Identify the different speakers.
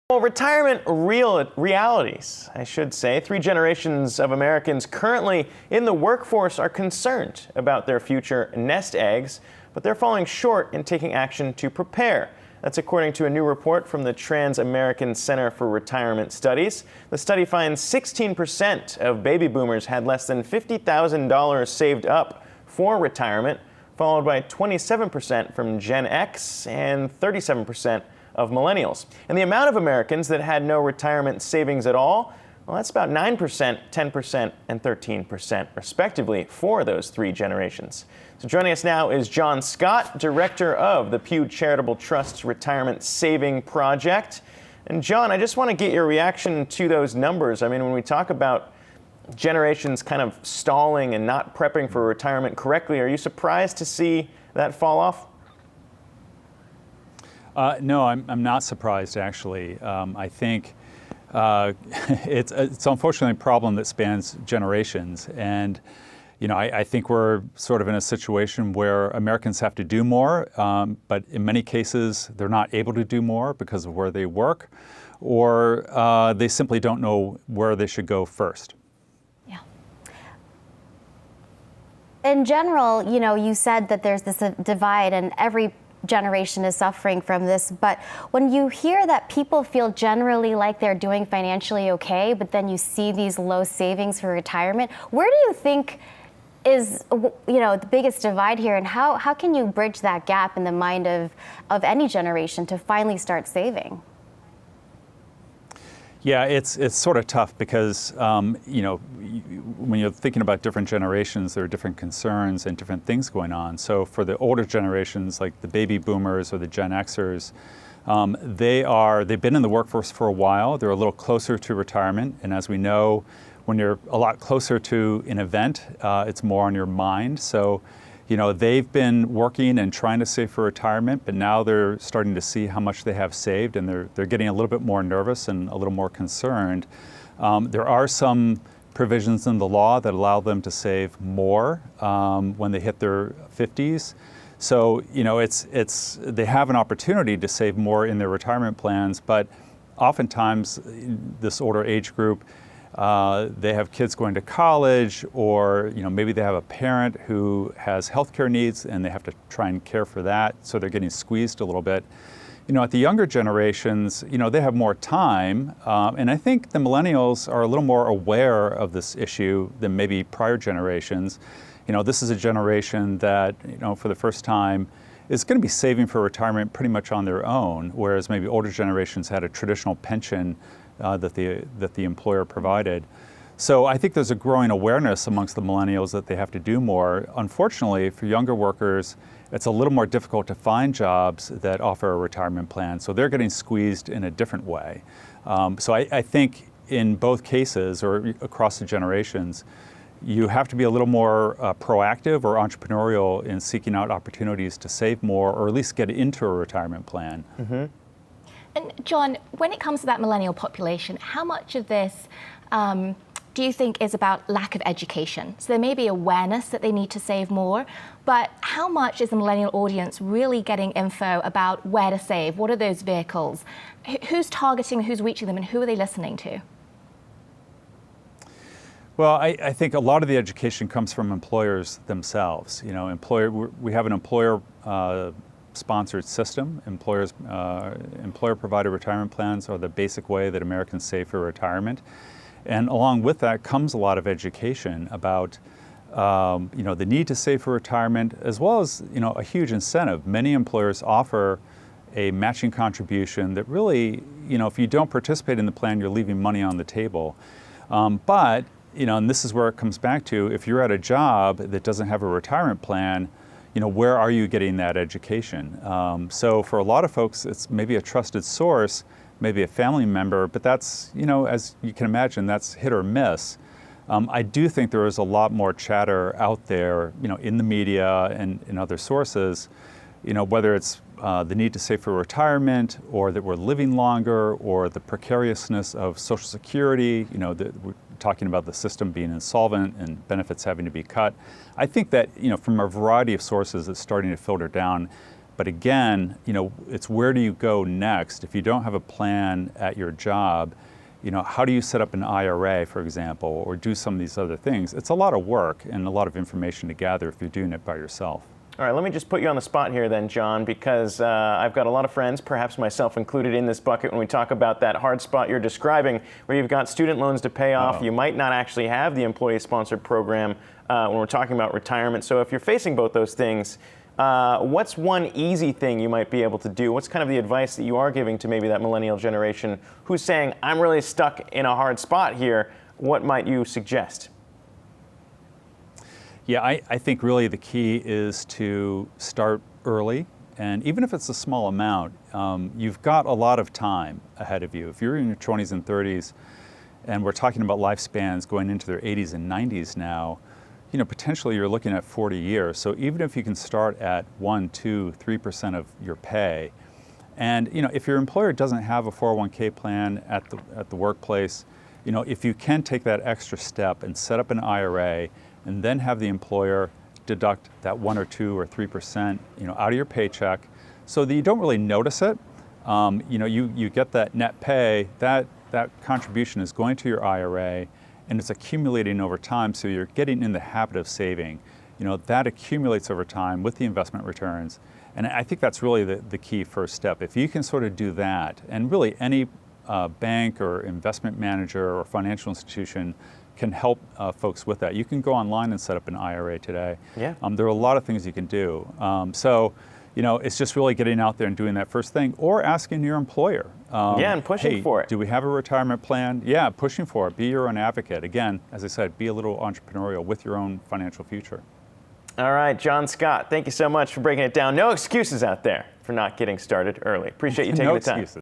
Speaker 1: Well, retirement realities, I should say. 3 generations of Americans currently in the workforce are concerned about their future nest eggs, but they're falling short in taking action to prepare. That's according to a new report from the Trans-American Center for Retirement Studies. The study finds 16% of baby boomers had less than $50,000 saved up for retirement, followed by 27% from Gen X and 37% of millennials. And the amount of Americans that had no retirement savings at all, well, that's about 9%, 10%, and 13%, respectively, for those 3 generations. So joining us now is John Scott, director of the Pew Charitable Trust's Retirement Saving Project. And John, I just want to get your reaction to those numbers. I mean, when we talk about generations kind of stalling and not prepping for retirement correctly, are you surprised to see that fall off?
Speaker 2: No, I'm not surprised, actually. I think it's unfortunately a problem that spans generations. And, you know, I think we're sort of in a situation where Americans have to do more, but in many cases, they're not able to do more because of where they work, or they simply don't know where they should go first.
Speaker 3: Yeah. In general, you know, you said that there's this divide and every generation is suffering from this, but when you hear that people feel generally like they're doing financially okay, but then you see these low savings for retirement, where do you think is, you know, the biggest divide here, and how can you bridge that gap in the mind of any generation to finally start saving?
Speaker 2: Yeah, it's sort of tough because, you know, when you're thinking about different generations, there are different concerns and different things going on. So for the older generations, like the baby boomers or the Gen Xers, they've been in the workforce for a while. They're a little closer to retirement. And as we know, when you're a lot closer to an event, it's more on your mind. So, you know, they've been working and trying to save for retirement, but now they're starting to see how much they have saved, and they're getting a little bit more nervous and a little more concerned. There are some provisions in the law that allow them to save more when they hit their 50s. So, you know, they have an opportunity to save more in their retirement plans, but oftentimes this older age group, they have kids going to college, or, you know, maybe they have a parent who has healthcare needs and they have to try and care for that, so they're getting squeezed a little bit. You know, at the younger generations, you know, they have more time, and I think the millennials are a little more aware of this issue than maybe prior generations. You know, this is a generation that, you know, for the first time is going to be saving for retirement pretty much on their own, whereas maybe older generations had a traditional pension that the employer provided. So I think there's a growing awareness amongst the millennials that they have to do more. Unfortunately, for younger workers, it's a little more difficult to find jobs that offer a retirement plan. So they're getting squeezed in a different way. So I think in both cases, or across the generations, you have to be a little more proactive or entrepreneurial in seeking out opportunities to save more, or at least get into a retirement plan.
Speaker 1: Mm-hmm.
Speaker 4: And John, when it comes to that millennial population, how much of this do you think is about lack of education? So there may be awareness that they need to save more, but how much is the millennial audience really getting info about where to save? What are those vehicles? Who's targeting, who's reaching them, and who are they listening to?
Speaker 2: Well, I think a lot of the education comes from employers themselves. You know, we have an employer sponsored system. Employer-provided retirement plans are the basic way that Americans save for retirement. And along with that comes a lot of education about you know, the need to save for retirement, as well as, you know, a huge incentive. Many employers offer a matching contribution that really, you know, if you don't participate in the plan, you're leaving money on the table. But, you know, and this is where it comes back to, if you're at a job that doesn't have a retirement plan, you know, where are you getting that education? So for a lot of folks, it's maybe a trusted source, maybe a family member, but that's, you know, as you can imagine, that's hit or miss. I do think there is a lot more chatter out there, you know, in the media and in other sources, you know, whether it's the need to save for retirement, or that we're living longer, or the precariousness of Social Security, you know, we're talking about the system being insolvent and benefits having to be cut. I think that, you know, from a variety of sources, it's starting to filter down. But again, it's where do you go next? If you don't have a plan at your job, how do you set up an IRA, for example, or do some of these other things? It's a lot of work and a lot of information to gather if you're doing it by yourself.
Speaker 1: All right, let me just put you on the spot here then, John, because I've got a lot of friends, perhaps myself included, in this bucket when we talk about that hard spot you're describing, where you've got student loans to pay off. You might not actually have the employee-sponsored program when we're talking about retirement. So if you're facing both those things, what's one easy thing you might be able to do? What's kind of the advice that you are giving to maybe that millennial generation who's saying, I'm really stuck in a hard spot here? What might you suggest?
Speaker 2: Yeah, I think really the key is to start early. And even if it's a small amount, you've got a lot of time ahead of you. If you're in your 20s and 30s, and we're talking about lifespans going into their 80s and 90s now, potentially you're looking at 40 years. So even if you can start at 1, 2, 3% of your pay, and if your employer doesn't have a 401k plan at the workplace, if you can take that extra step and set up an IRA, and then have the employer deduct that 1 or 2 or 3%, out of your paycheck, so that you don't really notice it. You get that net pay. That contribution is going to your IRA, and it's accumulating over time. So you're getting in the habit of saving. That accumulates over time with the investment returns, and I think that's really the key first step. If you can sort of do that, and really any bank or investment manager or financial institution can help folks with that. You can go online and set up an IRA today.
Speaker 1: Yeah.
Speaker 2: There are a lot of things you can do. It's just really getting out there and doing that first thing, or asking your employer.
Speaker 1: And pushing for it.
Speaker 2: Do we have a retirement plan? Yeah, pushing for it. Be your own advocate. Again, as I said, be a little entrepreneurial with your own financial future.
Speaker 1: All right, John Scott, thank you so much for breaking it down. No excuses out there for not getting started early. Appreciate you taking the time.
Speaker 2: No excuses.